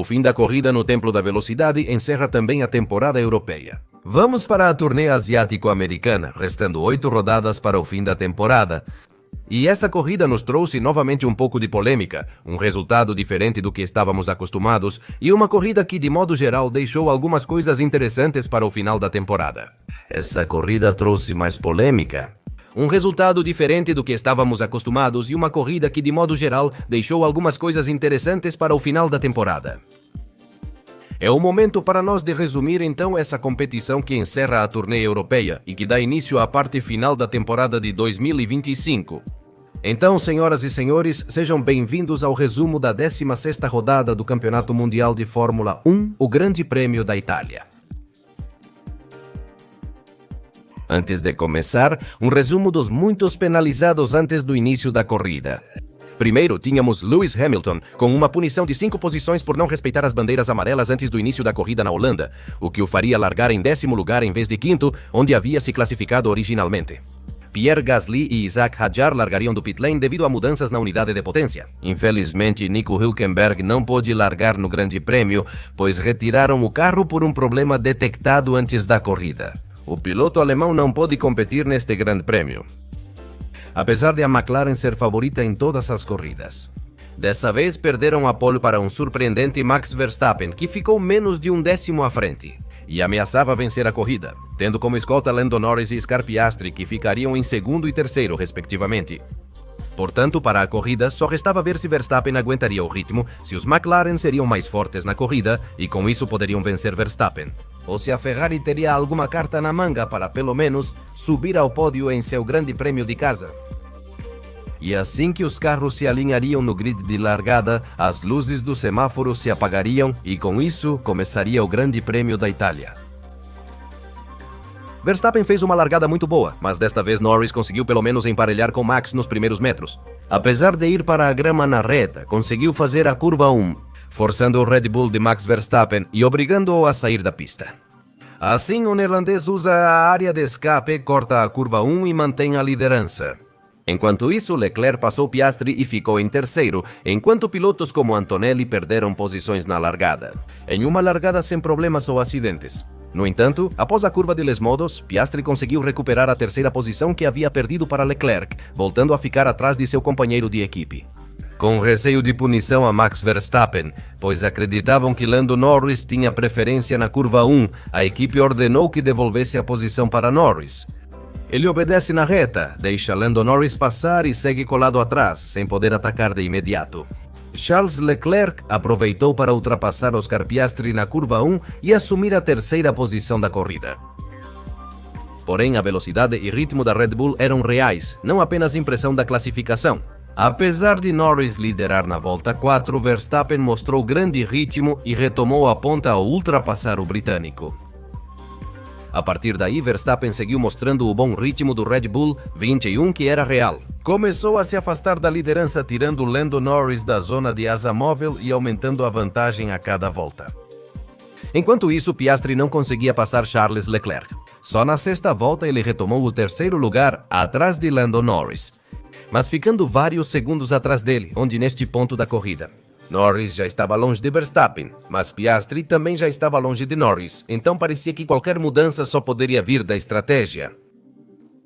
O fim da corrida no Templo da Velocidade encerra também a temporada europeia. Vamos para a turnê asiático-americana, restando 8 rodadas para o fim da temporada. E essa corrida nos trouxe novamente um pouco de polêmica, um resultado diferente do que estávamos acostumados e uma corrida que, de modo geral, deixou algumas coisas interessantes para o final da temporada. Essa corrida trouxe mais polêmica. Um resultado diferente do que estávamos acostumados e uma corrida que, de modo geral, deixou algumas coisas interessantes para o final da temporada. É o momento para nós de resumir então essa competição que encerra a turnê europeia e que dá início à parte final da temporada de 2025. Então, senhoras e senhores, sejam bem-vindos ao resumo da 16ª rodada do Campeonato Mundial de Fórmula 1, o Grande Prêmio da Itália. Antes de começar, um resumo dos muitos penalizados antes do início da corrida. Primeiro, tínhamos Lewis Hamilton, com uma punição de 5 posições por não respeitar as bandeiras amarelas antes do início da corrida na Holanda, o que o faria largar em 10º lugar em vez de 5º, onde havia se classificado originalmente. Pierre Gasly e Isaac Hadjar largariam do pit lane devido a mudanças na unidade de potência. Infelizmente, Nico Hülkenberg não pôde largar no Grande Prêmio, pois retiraram o carro por um problema detectado antes da corrida. O piloto alemão não pôde competir neste Grande Prêmio, apesar de a McLaren ser favorita em todas as corridas. Dessa vez perderam a pole para um surpreendente Max Verstappen, que ficou menos de um décimo à frente, e ameaçava vencer a corrida, tendo como escolta Lando Norris e Oscar Piastri, que ficariam em segundo e terceiro, respectivamente. Portanto, para a corrida, só restava ver se Verstappen aguentaria o ritmo, se os McLaren seriam mais fortes na corrida e com isso poderiam vencer Verstappen, ou se a Ferrari teria alguma carta na manga para, pelo menos, subir ao pódio em seu Grande Prêmio de casa. E assim que os carros se alinhariam no grid de largada, as luzes do semáforo se apagariam e com isso começaria o Grande Prêmio da Itália. Verstappen fez uma largada muito boa, mas desta vez Norris conseguiu pelo menos emparelhar com Max nos primeiros metros. Apesar de ir para a grama na reta, conseguiu fazer a curva 1, forçando o Red Bull de Max Verstappen e obrigando-o a sair da pista. Assim, o neerlandês usa a área de escape, corta a curva 1 e mantém a liderança. Enquanto isso, Leclerc passou Piastri e ficou em terceiro, enquanto pilotos como Antonelli perderam posições na largada. Em uma largada sem problemas ou acidentes. No entanto, após a curva de Les Modos, Piastri conseguiu recuperar a terceira posição que havia perdido para Leclerc, voltando a ficar atrás de seu companheiro de equipe. Com receio de punição a Max Verstappen, pois acreditavam que Lando Norris tinha preferência na curva 1, a equipe ordenou que devolvesse a posição para Norris. Ele obedece na reta, deixa Lando Norris passar e segue colado atrás, sem poder atacar de imediato. Charles Leclerc aproveitou para ultrapassar Oscar Piastri na curva 1 e assumir a terceira posição da corrida. Porém, a velocidade e ritmo da Red Bull eram reais, não apenas impressão da classificação. Apesar de Norris liderar na volta 4, Verstappen mostrou grande ritmo e retomou a ponta ao ultrapassar o britânico. A partir daí, Verstappen seguiu mostrando o bom ritmo do Red Bull 21, que era real. Começou a se afastar da liderança, tirando Lando Norris da zona de asa móvel e aumentando a vantagem a cada volta. Enquanto isso, Piastri não conseguia passar Charles Leclerc. Só na sexta volta ele retomou o terceiro lugar, atrás de Lando Norris, mas ficando vários segundos atrás dele, onde neste ponto da corrida. Norris já estava longe de Verstappen, mas Piastri também já estava longe de Norris, então parecia que qualquer mudança só poderia vir da estratégia.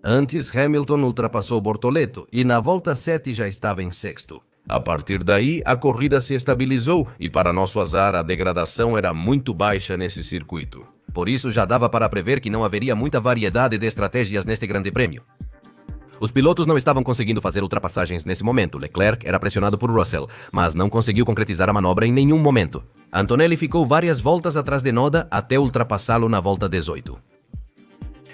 Antes, Hamilton ultrapassou Bortoleto e na volta 7 já estava em sexto. A partir daí, a corrida se estabilizou e, para nosso azar, a degradação era muito baixa nesse circuito. Por isso, já dava para prever que não haveria muita variedade de estratégias neste Grande Prêmio. Os pilotos não estavam conseguindo fazer ultrapassagens nesse momento. Leclerc era pressionado por Russell, mas não conseguiu concretizar a manobra em nenhum momento. Antonelli ficou várias voltas atrás de Noda até ultrapassá-lo na volta 18.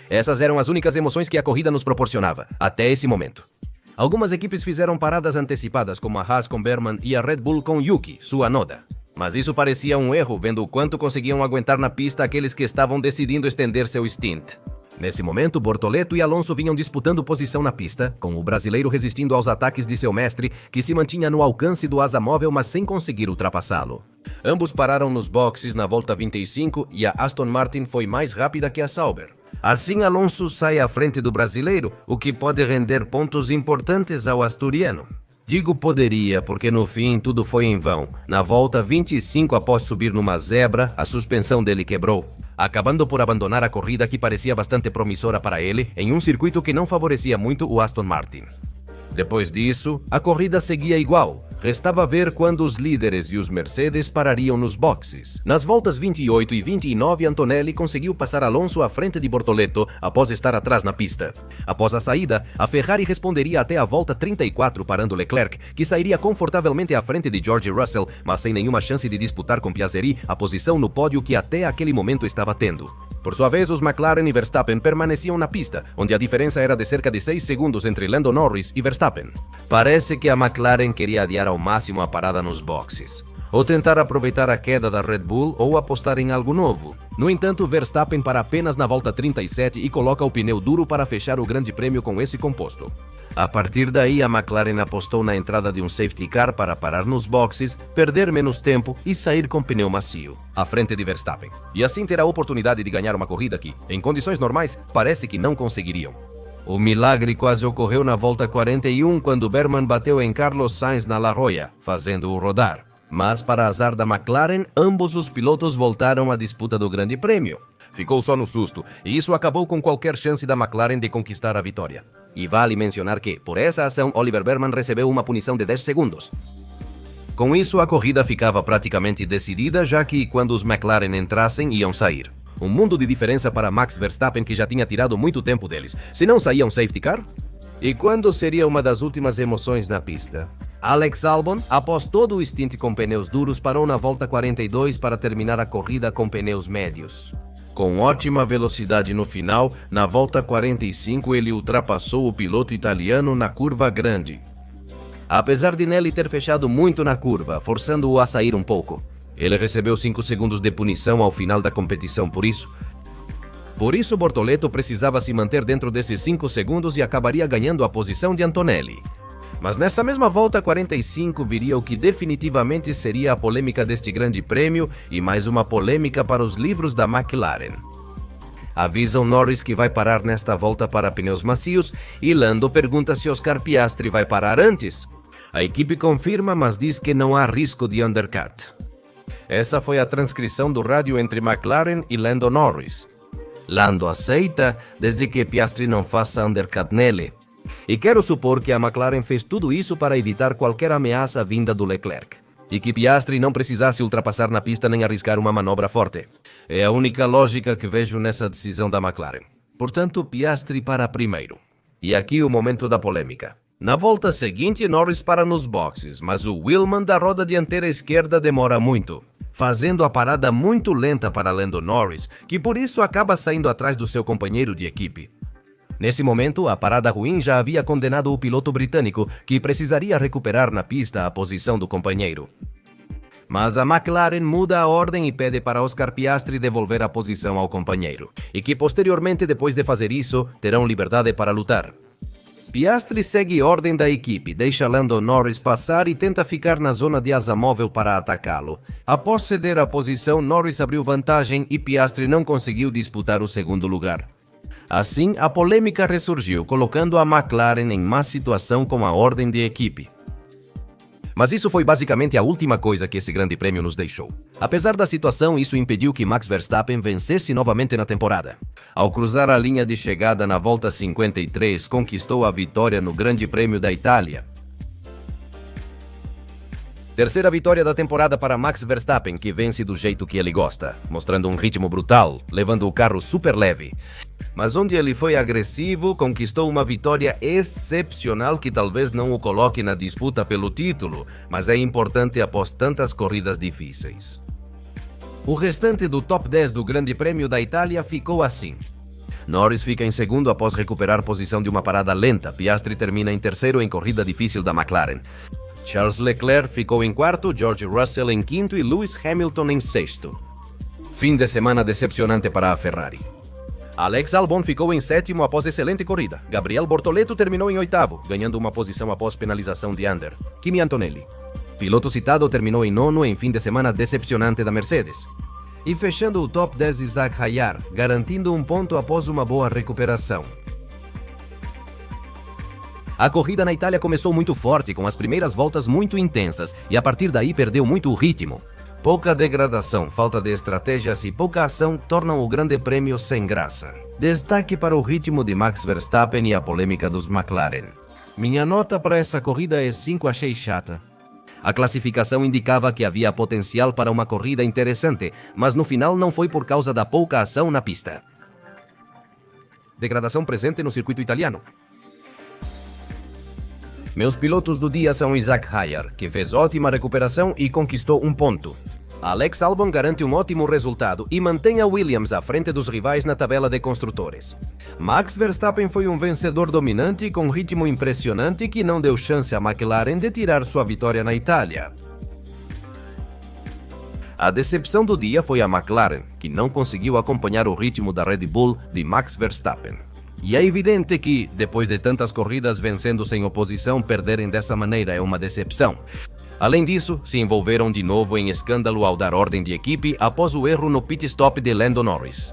Essas eram as únicas emoções que a corrida nos proporcionava, até esse momento. Algumas equipes fizeram paradas antecipadas, como a Haas com Berman e a Red Bull com Yuki, sua Noda. Mas isso parecia um erro, vendo o quanto conseguiam aguentar na pista aqueles que estavam decidindo estender seu stint. Nesse momento, Bortoleto e Alonso vinham disputando posição na pista, com o brasileiro resistindo aos ataques de seu mestre, que se mantinha no alcance do asa móvel, mas sem conseguir ultrapassá-lo. Ambos pararam nos boxes na volta 25 e a Aston Martin foi mais rápida que a Sauber. Assim, Alonso sai à frente do brasileiro, o que pode render pontos importantes ao asturiano. Digo poderia, porque no fim tudo foi em vão. Na volta 25, após subir numa zebra, a suspensão dele quebrou, acabando por abandonar a corrida que parecia bastante promissora para ele, em um circuito que não favorecia muito o Aston Martin. Depois disso, a corrida seguia igual. Restava ver quando os líderes e os Mercedes parariam nos boxes. Nas voltas 28 e 29, Antonelli conseguiu passar Alonso à frente de Bortoleto após estar atrás na pista. Após a saída, a Ferrari responderia até a volta 34, parando Leclerc, que sairia confortavelmente à frente de George Russell, mas sem nenhuma chance de disputar com Piastri a posição no pódio que até aquele momento estava tendo. Por sua vez, os McLaren e Verstappen permaneciam na pista, onde a diferença era de cerca de 6 segundos entre Lando Norris e Verstappen. Parece que a McLaren queria adiar ao máximo a parada nos boxes, ou tentar aproveitar a queda da Red Bull ou apostar em algo novo. No entanto, Verstappen para apenas na volta 37 e coloca o pneu duro para fechar o grande prêmio com esse composto. A partir daí, a McLaren apostou na entrada de um safety car para parar nos boxes, perder menos tempo e sair com pneu macio, à frente de Verstappen. E assim ter a oportunidade de ganhar uma corrida que, em condições normais, parece que não conseguiriam. O milagre quase ocorreu na volta 41, quando Berman bateu em Carlos Sainz na La Joya, fazendo-o rodar. Mas, para azar da McLaren, ambos os pilotos voltaram à disputa do Grande Prêmio. Ficou só no susto, e isso acabou com qualquer chance da McLaren de conquistar a vitória. E vale mencionar que, por essa ação, Oliver Berman recebeu uma punição de 10 segundos. Com isso, a corrida ficava praticamente decidida, já que, quando os McLaren entrassem, iam sair. Um mundo de diferença para Max Verstappen, que já tinha tirado muito tempo deles. Se não saía um safety car? E quando seria uma das últimas emoções na pista? Alex Albon, após todo o stint com pneus duros, parou na volta 42 para terminar a corrida com pneus médios. Com ótima velocidade no final, na volta 45 ele ultrapassou o piloto italiano na curva grande. Apesar de Nelly ter fechado muito na curva, forçando-o a sair um pouco, ele recebeu 5 segundos de punição ao final da competição por isso. Bortoleto precisava se manter dentro desses 5 segundos e acabaria ganhando a posição de Antonelli. Mas nessa mesma volta 45 viria o que definitivamente seria a polêmica deste grande prêmio e mais uma polêmica para os livros da McLaren. Avisam Norris que vai parar nesta volta para pneus macios e Lando pergunta se Oscar Piastri vai parar antes. A equipe confirma, mas diz que não há risco de undercut. Essa foi a transcrição do rádio entre McLaren e Lando Norris. Lando aceita desde que Piastri não faça undercut nele. E quero supor que a McLaren fez tudo isso para evitar qualquer ameaça vinda do Leclerc, e que Piastri não precisasse ultrapassar na pista nem arriscar uma manobra forte. É a única lógica que vejo nessa decisão da McLaren. Portanto, Piastri para primeiro. E aqui o momento da polêmica. Na volta seguinte, Norris para nos boxes, mas o Willman da roda dianteira esquerda demora muito, fazendo a parada muito lenta para Lando Norris, que por isso acaba saindo atrás do seu companheiro de equipe. Nesse momento, a parada ruim já havia condenado o piloto britânico, que precisaria recuperar na pista a posição do companheiro. Mas a McLaren muda a ordem e pede para Oscar Piastri devolver a posição ao companheiro, e que posteriormente, depois de fazer isso, terão liberdade para lutar. Piastri segue ordem da equipe, deixa Lando Norris passar e tenta ficar na zona de asa móvel para atacá-lo. Após ceder a posição, Norris abriu vantagem e Piastri não conseguiu disputar o segundo lugar. Assim, a polêmica ressurgiu, colocando a McLaren em má situação com a ordem de equipe. Mas isso foi basicamente a última coisa que esse grande prêmio nos deixou. Apesar da situação, isso impediu que Max Verstappen vencesse novamente na temporada. Ao cruzar a linha de chegada na volta 53, conquistou a vitória no Grande Prêmio da Itália. Terceira vitória da temporada para Max Verstappen, que vence do jeito que ele gosta, mostrando um ritmo brutal, levando o carro super leve. Mas onde ele foi agressivo, conquistou uma vitória excepcional que talvez não o coloque na disputa pelo título, mas é importante após tantas corridas difíceis. O restante do top 10 do Grande Prêmio da Itália ficou assim. Norris fica em segundo após recuperar posição de uma parada lenta. Piastri termina em terceiro em corrida difícil da McLaren. Charles Leclerc ficou em quarto, George Russell em quinto e Lewis Hamilton em sexto. Fim de semana decepcionante para a Ferrari. Alex Albon ficou em sétimo após excelente corrida. Gabriel Bortoleto terminou em oitavo, ganhando uma posição após penalização de Under. Kimi Antonelli, piloto citado, terminou em nono em fim de semana decepcionante da Mercedes. E fechando o top 10, Isaac Hayar, garantindo um ponto após uma boa recuperação. A corrida na Itália começou muito forte, com as primeiras voltas muito intensas, e a partir daí perdeu muito o ritmo. Pouca degradação, falta de estratégias e pouca ação tornam o Grande Prêmio sem graça. Destaque para o ritmo de Max Verstappen e a polêmica dos McLaren. Minha nota para essa corrida é 5, achei chata. A classificação indicava que havia potencial para uma corrida interessante, mas no final não foi por causa da pouca ação na pista. Degradação presente no circuito italiano. Meus pilotos do dia são Isaac Hayar, que fez ótima recuperação e conquistou um ponto. Alex Albon garante um ótimo resultado e mantém a Williams à frente dos rivais na tabela de construtores. Max Verstappen foi um vencedor dominante com ritmo impressionante que não deu chance à McLaren de tirar sua vitória na Itália. A decepção do dia foi a McLaren, que não conseguiu acompanhar o ritmo da Red Bull de Max Verstappen. E é evidente que, depois de tantas corridas vencendo sem oposição, perderem dessa maneira é uma decepção. Além disso, se envolveram de novo em escândalo ao dar ordem de equipe após o erro no pit stop de Lando Norris.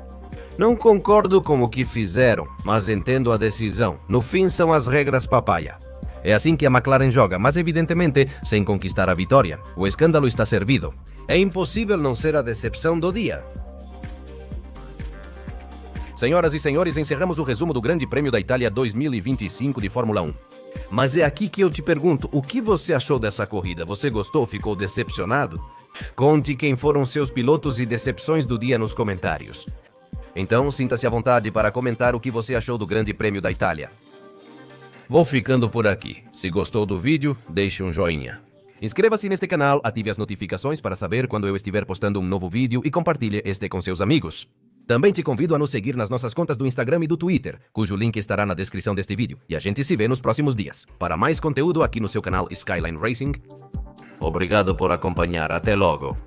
Não concordo com o que fizeram, mas entendo a decisão. No fim são as regras papaya. É assim que a McLaren joga, mas evidentemente sem conquistar a vitória. O escândalo está servido. É impossível não ser a decepção do dia. Senhoras e senhores, encerramos o resumo do Grande Prêmio da Itália 2025 de Fórmula 1. Mas é aqui que eu te pergunto, o que você achou dessa corrida? Você gostou? Ficou decepcionado? Conte quem foram seus pilotos e decepções do dia nos comentários. Então, sinta-se à vontade para comentar o que você achou do Grande Prêmio da Itália. Vou ficando por aqui. Se gostou do vídeo, deixe um joinha. Inscreva-se neste canal, ative as notificações para saber quando eu estiver postando um novo vídeo e compartilhe este com seus amigos. Também te convido a nos seguir nas nossas contas do Instagram e do Twitter, cujo link estará na descrição deste vídeo. E a gente se vê nos próximos dias. Para mais conteúdo aqui no seu canal Skyline Racing. Obrigado por acompanhar. Até logo.